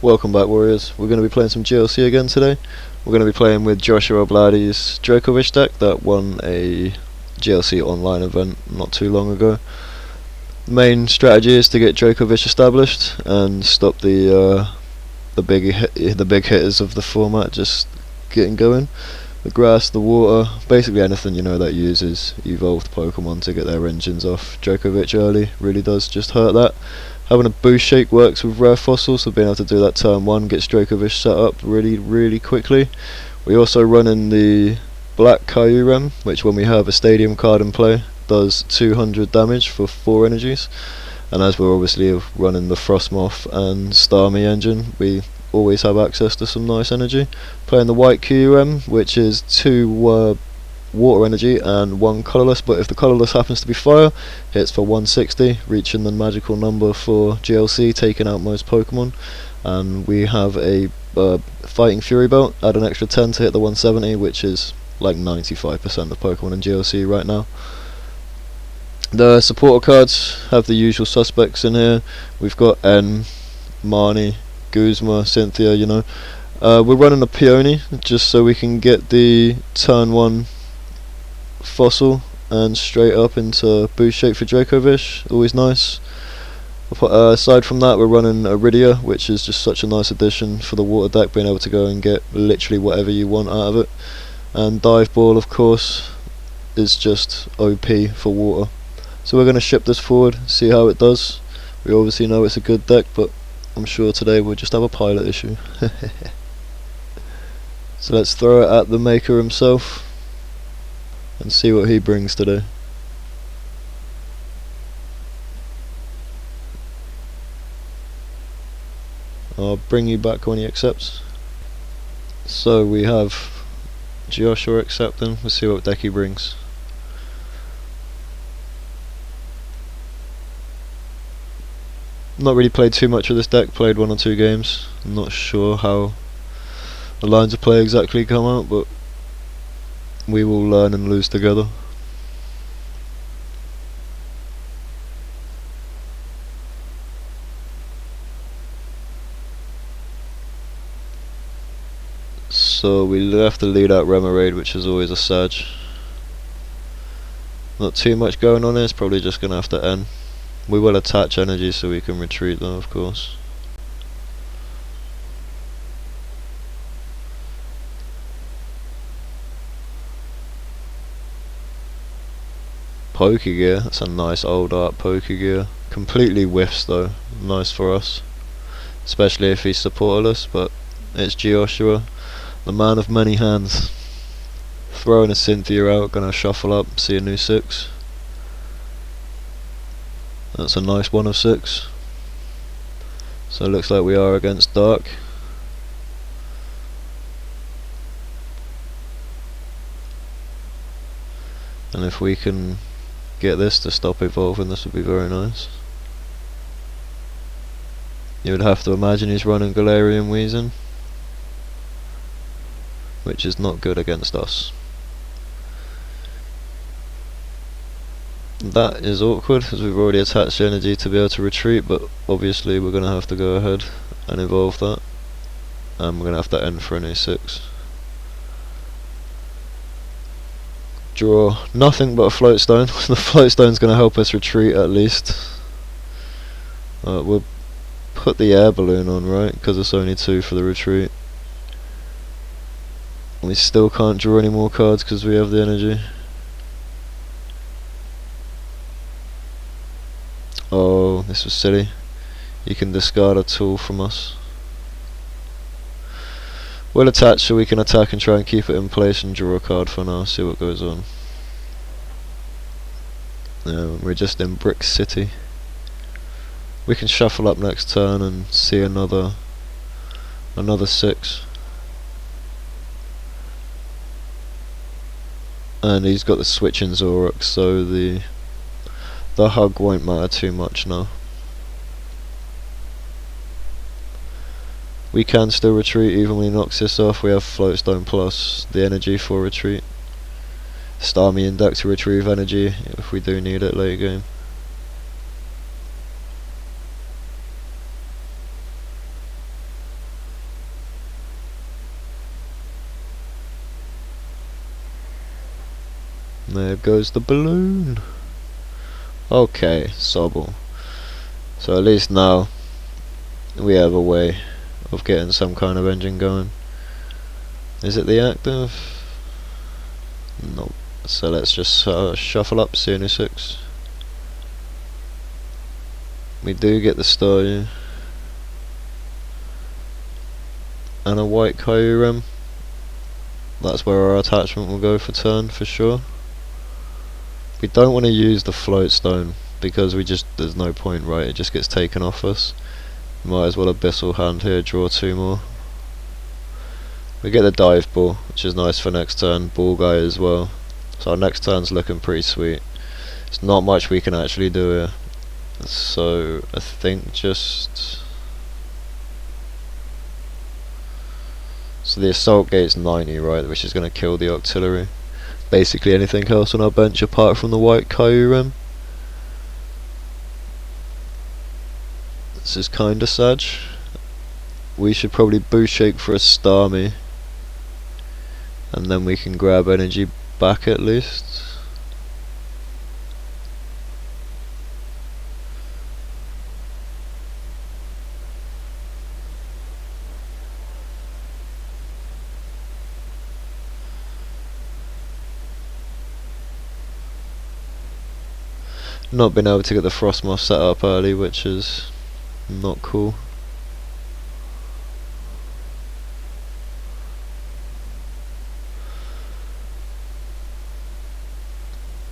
Welcome back, Warriors. We're going to be playing some GLC again today. We're going to be playing with Jeoshuaobladi's Dracovish deck that won a GLC online event not too long ago. The main strategy is to get Dracovish established and stop the big hitters of the format just getting going. The grass, the water, basically anything that uses evolved Pokemon to get their engines off Dracovish early really does just hurt that. Having a Boost Shake works with rare fossils, so being able to do that turn 1 gets Dracovish set up really quickly. We also run in the Black Kyurem, which when we have a stadium card in play does 200 damage for 4 energies, and as we're obviously running the Frosmoth and Starmie engine, we always have access to some nice energy. Playing the White Kyurem, which is 2 water energy and 1 colourless, but if the colourless happens to be fire, hits for 160, reaching the magical number for GLC, taking out most Pokemon. And we have a Fighting Fury belt, add an extra 10 to hit the 170, which is like 95% of Pokemon in GLC right now. The supporter cards have the usual suspects in here. We've got N, Marnie, Guzma, Cynthia, we're running a Peony just so we can get the turn 1 fossil and straight up into Boost Shake for Dracovish, always nice. Aside from that, we're running Iridia, which is just such a nice addition for the water deck, being able to go and get literally whatever you want out of it. And Dive Ball, of course, is just OP for water. So we're going to ship this forward, see how it does. We obviously know it's a good deck, but I'm sure today we'll just have a pilot issue. So let's throw it at the maker himself and see what he brings today. I'll bring you back when he accepts. So we have Jeoshua accepting. We'll see what deck he brings. Not really played too much with this deck, played 1 or 2 games. I'm not sure how the lines of play exactly come out, but we will learn and lose together. So we have to lead out Remoraid, which is always a Sag. Not too much going on here, it's probably just going to have to end. We will attach energy so we can retreat though, of course. Pokegear, that's a nice old art Pokegear. Completely whiffs though, nice for us. Especially if he's supporterless, but it's Jeoshua, the man of many hands. Throwing a Cynthia out, gonna shuffle up, see a new 6. That's a nice 1 of 6. So it looks like we are against Dark. And if we can get this to stop evolving, this would be very nice. You would have to imagine he's running Galarian Weezing, which is not good against us. That is awkward, as we've already attached energy to be able to retreat, but obviously we're going to have to go ahead and evolve that, and we're going to have to end for a new 6. Draw nothing but a Float Stone. The Float Stone's going to help us retreat at least. We'll put the air balloon on, right, because it's only 2 for the retreat. We still can't draw any more cards because we have the energy. Oh, this was silly. You can discard a tool from us. We'll attach so we can attack and try and keep it in place and draw a card for now, see what goes on. We're just in Brick City. We can shuffle up next turn and see another 6. And he's got the switch in Zoroark, so the hug won't matter too much now. We can still retreat even when he knocks this off. We have Float Stone plus the energy for retreat. Starmie Index to retrieve energy if we do need it late game. There goes the balloon. Okay, Sobble. So at least now we have a way of getting some kind of engine going. Is it the active? Nope. So let's just shuffle up Peony CRE. We do get the Staryu and a White Kyurem. That's where our attachment will go for turn for sure. We don't want to use the Float Stone because there's no point, right? It just gets taken off us. Might as well Abyssal Hand here, draw 2 more. We get the Dive Ball, which is nice for next turn. Ball Guy as well. So our next turn's looking pretty sweet. There's not much we can actually do here. So I think just... So the Assault Gate's 90, right, which is going to kill the Octillery. Basically anything else on our bench apart from the White Kyurem. This is kinda sad. We should probably Boost Shake for a Starmie, and then we can grab energy back at least. Not been able to get the Frosmoth set up early, which is not cool.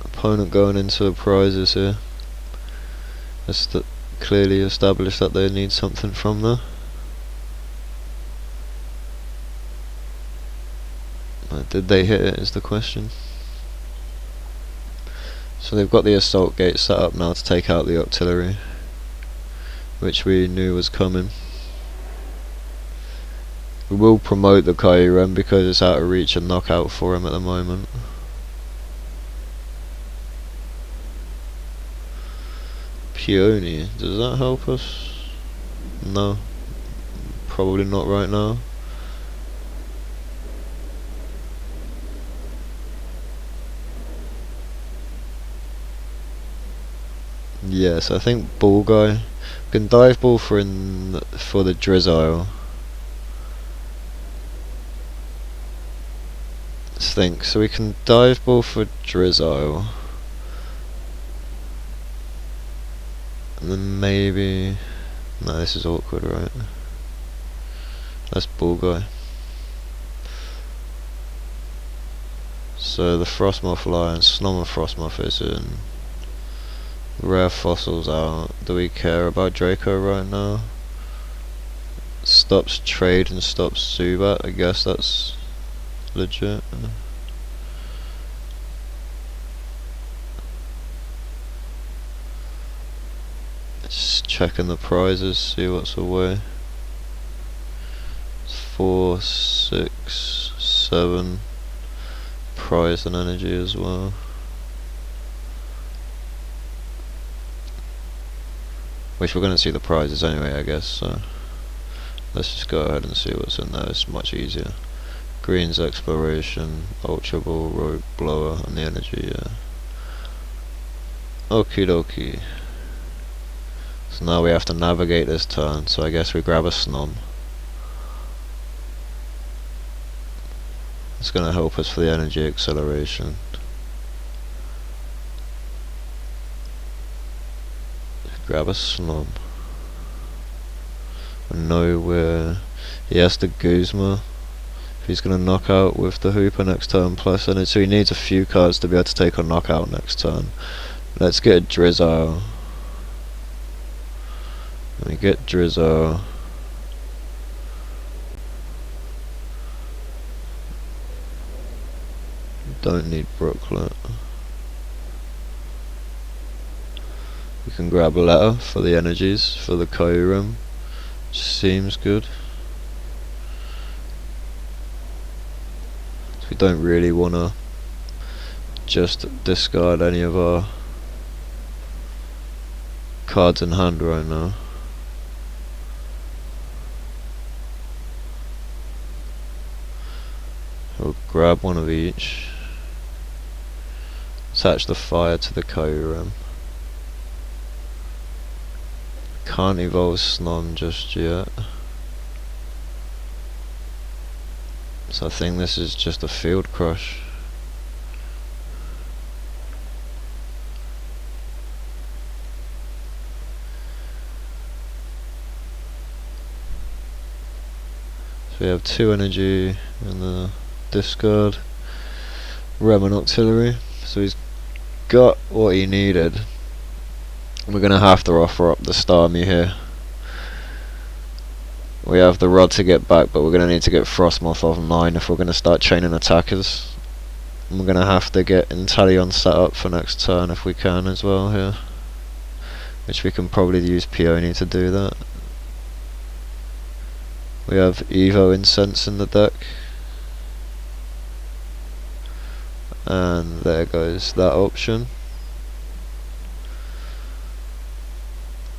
Opponent going into the prizes here. It's clearly established that they need something from there. Did they hit it is the question. So they've got the Assault Gate set up now to take out the Octillery, which we knew was coming. We will promote the Kyurem because it's out of reach and knockout for him at the moment. Peony, does that help us? No, probably not right now. Yes, I think Ball Guy. We can Dive Ball for the Drizzile. Let's think. So we can Dive Ball for Drizzile, and then maybe... No, this is awkward, right? That's Ball Guy. So the Frosmoth Lion, Snom Frosmoth is in. Rare Fossils out. Do we care about Draco right now? Stops trade and stops Zubat. I guess that's legit. Just checking the prizes, see what's away. It's 4, 6, 7 prize and energy as well. Which we're going to see the prizes anyway, I guess, so let's just go ahead and see what's in there. It's much easier. Green's Exploration, Ultra Ball, Rope Blower, and the energy, yeah. Okie dokie. So now we have to navigate this turn, so I guess we grab a Snom. It's going to help us for the energy acceleration. Grab a Snom. I know where he has the Guzma. If he's going to knock out with the Hooper next turn plus energy, so he needs a few cards to be able to take a knockout next turn. Let's get a Drizzile. Let me get Drizzile. Don't need Brooklet. We can grab a letter for the energies for the Kyurem. Seems good. So we don't really want to just discard any of our cards in hand right now. We'll grab one of each. attach the fire to the Kyurem. Can't evolve Snom just yet. So I think this is just a field crush. So we have 2 energy in the discard. Rem and Octillery. So he's got what he needed. We're going to have to offer up the Starmie here. We have the Rod to get back, but we're going to need to get Frosmoth off 9 if we're going to start chaining attackers. And we're going to have to get Inteleon set up for next turn if we can as well here. Which we can probably use Peony to do that. We have Evo Incense in the deck. And there goes that option.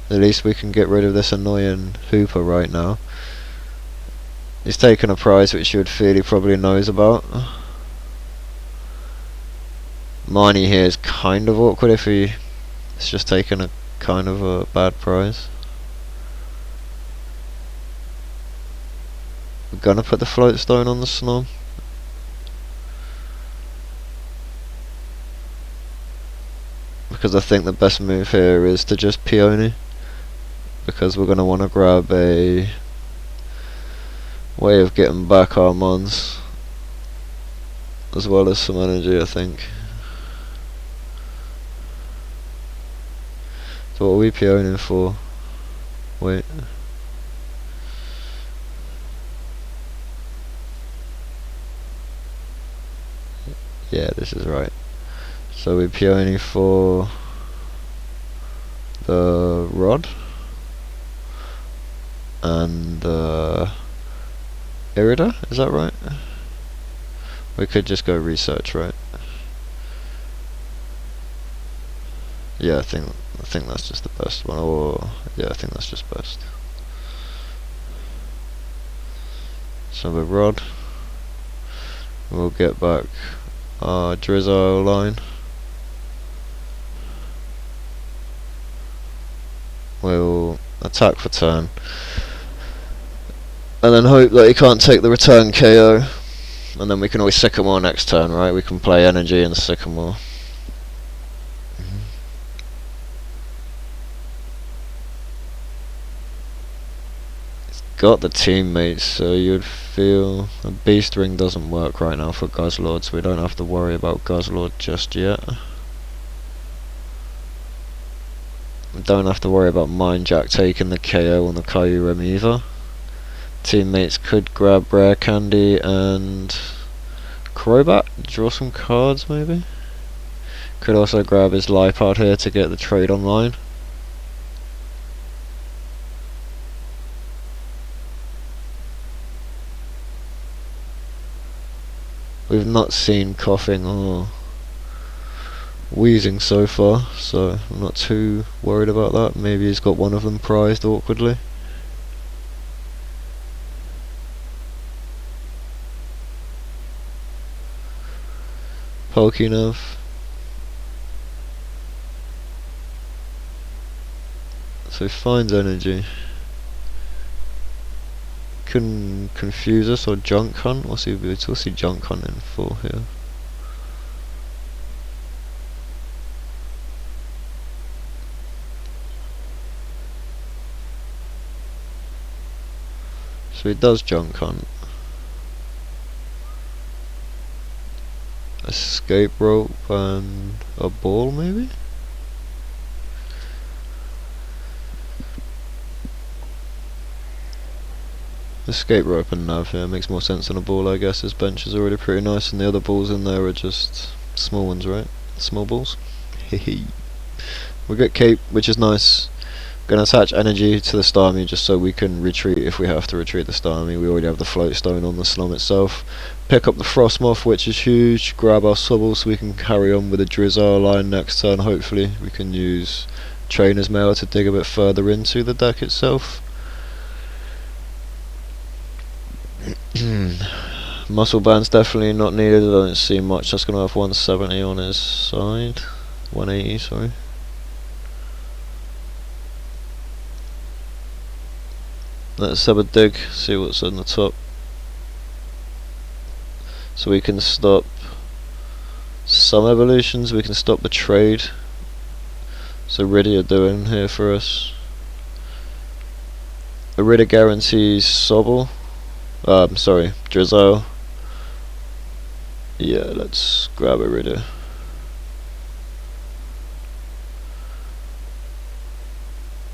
At least we can get rid of this annoying Hooper right now. He's taken a prize which you would feel he probably knows about. Marnie here is kind of awkward if he's just taken a kind of a bad prize. We're gonna put the Float Stone on the Snom. Because I think the best move here is to just Peony. Because we're going to want to grab a way of getting back our mons. As well as some energy, I think. So what are we Peonying for? Wait. Yeah, this is right. So we're Peony for the Rod and the Irida, is that right? We could just go research, right? Yeah, I think that's just the best one. Or yeah, I think that's just best. So the Rod, we'll get back our Drizzile line. We'll attack for turn and then hope that he can't take the return KO, and then we can always Sycamore next turn, right? We can play energy and Sycamore. He's got the teammates, so you'd feel a Beast Ring doesn't work right now for Guzzlord, so we don't have to worry about Guzzlord just yet. We don't have to worry about Mindjack taking the KO on the Kyurem EVO. Teammates could grab Rare Candy and Crobat, draw some cards maybe. Could also grab his Lipard here to get the trade online. We've not seen coughing or wheezing so far, so I'm not too worried about that. Maybe he's got one of them prized awkwardly. Pokénav. So he finds energy. Can confuse us or junk hunt. What's he junk hunting for here? So he does junk hunt. Escape rope and a ball maybe? Escape rope and nav here makes more sense than a ball, I guess. His bench is already pretty nice and the other balls in there are just small ones, right? Small balls. Hehe. We get cape, which is nice. Gonna attach energy to the Starmie just so we can retreat if we have to retreat the Starmie. We already have the Float Stone on the Snom itself. Pick up the Frosmoth, which is huge. Grab our Sobble so we can carry on with the Drizzile line next turn. Hopefully we can use Trainer's Mail to dig a bit further into the deck itself. Muscle band's definitely not needed. I don't see much. That's going to have 170 on his side. 180, sorry. Let's have a dig, see what's on the top. So we can stop some evolutions, we can stop the trade. So Riddy are doing here for us. Riddy guarantees Sobble. Sorry, Drizzile. Yeah, let's grab a Riddy.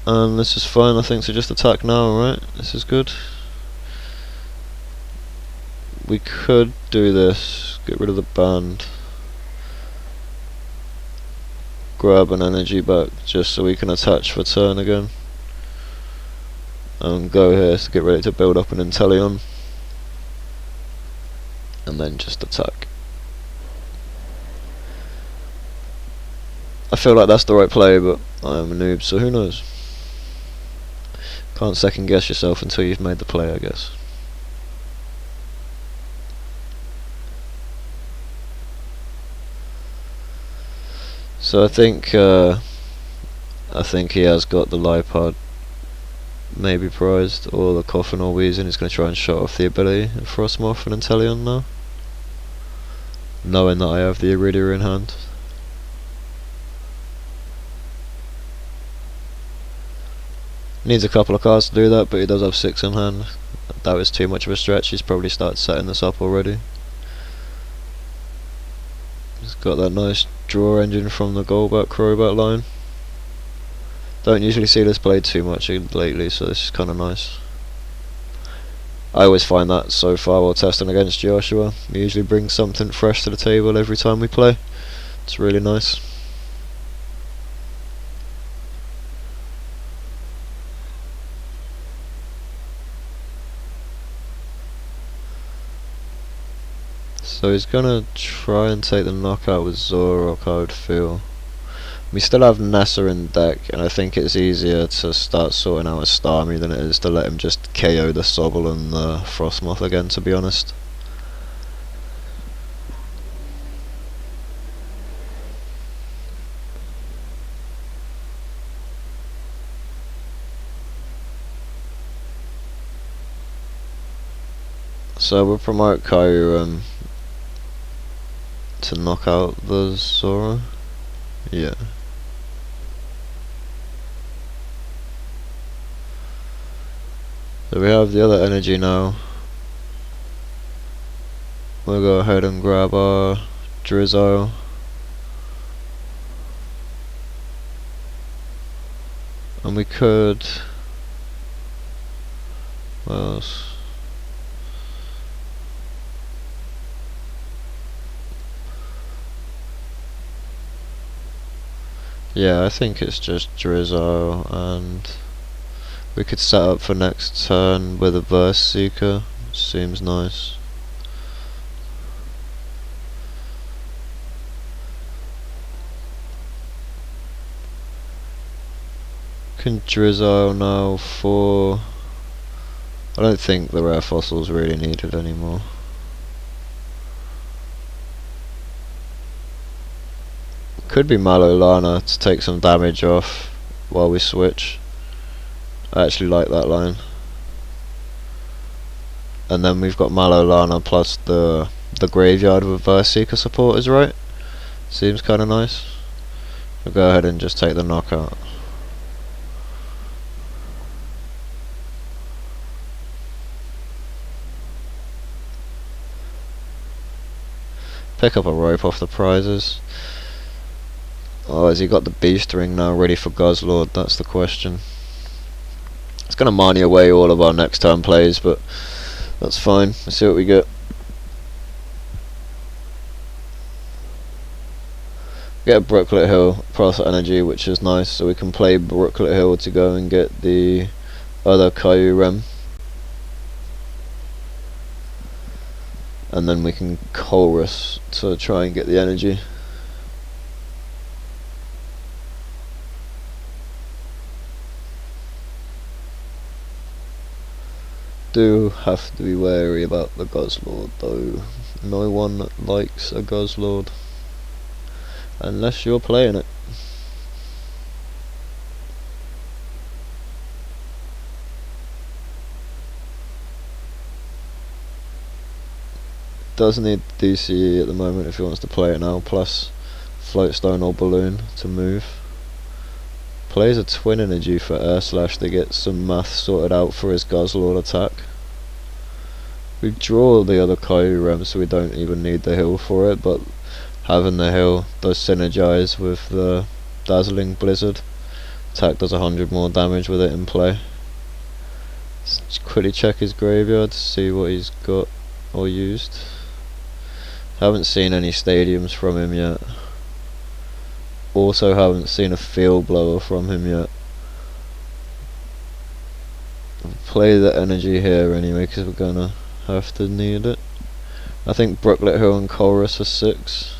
And this is fine, I think, so just attack now, right? This is good. We could do this, get rid of the band. Grab an energy back, just so we can attach for turn again. And go here to get ready to build up an Inteleon. And then just attack. I feel like that's the right play, but I am a noob, so who knows? Can't second guess yourself until you've made the play, I guess. So I think he has got the Lipard maybe prized, or the Coffin or Wheezing. He's going to try and shut off the ability of Frosmoth and Inteleon now, knowing that I have the Iridia in hand. Needs a couple of cards to do that, but he does have 6 in hand. That was too much of a stretch. He's probably started setting this up already. He's got that nice draw engine from the Golbat Crobat line. Don't usually see this played too much lately, so this is kind of nice. I always find that so far while testing against Joshua. He usually brings something fresh to the table every time we play. It's really nice. So he's gonna try and take the knockout with Zorok, I would feel. We still have Nessa in deck, and I think it's easier to start sorting out a Starmie than it is to let him just KO the Sobble and the Frosmoth again, to be honest. So we'll promote Kyurem to knock out the Zora. Yeah. So we have the other energy now. We'll go ahead and grab our Drizzile. And we could... what else? Yeah, I think it's just Drizzile, and we could set up for next turn with a Verse Seeker. Seems nice. Can Drizzile now for... I don't think the rare fossil's really needed anymore. Could be Mallow Lana to take some damage off while we switch. I actually like that line. And then we've got Mallow Lana plus the graveyard with Verse Seeker supporters, right? Seems kinda nice. We'll go ahead and just take the knockout. Pick up a rope off the prizes. Oh, has he got the Beast Ring now ready for Guzzlord? That's the question. It's going to Marnie away all of our next turn plays, but that's fine. Let's see what we get. Get a Brooklet Hill plus energy, which is nice, so we can play Brooklet Hill to go and get the other Kyurem. And then we can Colress to try and get the energy. do have to be wary about the Guzzlord though. No one likes a Guzzlord unless you're playing it. Does need DCE at the moment if he wants to play it now, plus Float Stone or Balloon to move. Plays a Twin Energy for Air Slash to get some math sorted out for his Guzzlord attack. We draw the other Kyurem, so we don't even need the heal for it, but having the heal does synergize with the Dazzling Blizzard. Attack does 100 more damage with it in play. Let's quickly check his graveyard to see what he's got or used. Haven't seen any stadiums from him yet. Also haven't seen a field blower from him yet. I'll play the energy here anyway because we're gonna have to need it. I think Brooklet Hill and Colress are 6.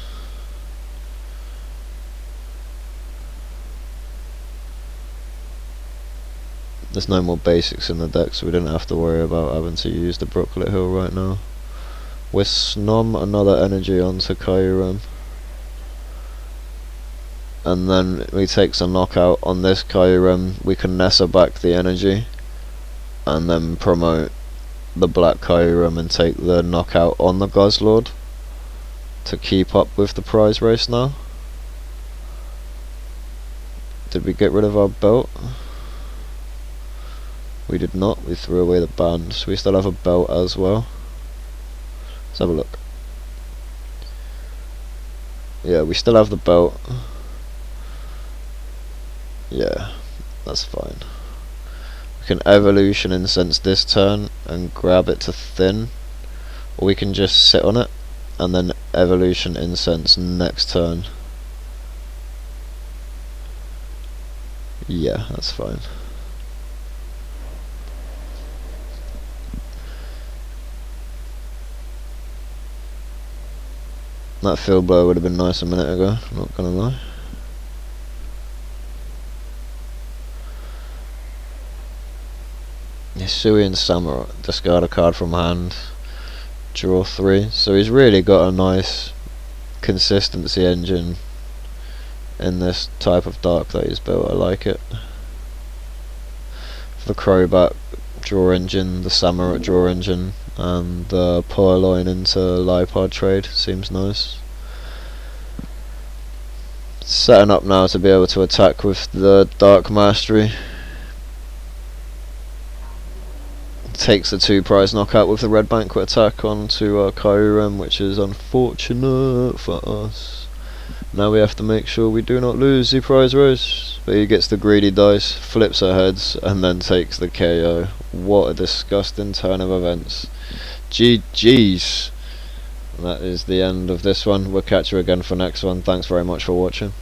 There's no more basics in the deck, so we didn't have to worry about having to use the Brooklet Hill right now. With Snom another energy onto Kyurem, and then we take some knockout on this Kyurem. We can Nessa back the energy and then promote the Black Kyurem and take the knockout on the Guzzlord to keep up with the prize race now. Did we get rid of our belt? We did not. We threw away the band, so we still have a belt as well. Let's have a look. Yeah, we still have the belt. Yeah, that's fine. We can Evolution Incense this turn and grab it to Thin, or we can just sit on it and then Evolution Incense next turn. Yeah, that's fine. That field blow would have been nice a minute ago, not gonna lie. Sui and Samurai, discard a card from hand, draw 3. So he's really got a nice consistency engine in this type of dark that he's built. I like it. The Crobat draw engine, the Samurai draw engine, and the Purloin into Lipard trade seems nice. Setting up now to be able to attack with the Dark Mastery. Takes the 2 prize knockout with the Red Banquet attack onto our Kyurem, which is unfortunate for us. Now we have to make sure we do not lose the prize race. But he gets the greedy dice, flips her heads, and then takes the KO. What a disgusting turn of events. GG's. That is the end of this one. We'll catch you again for next one. Thanks very much for watching.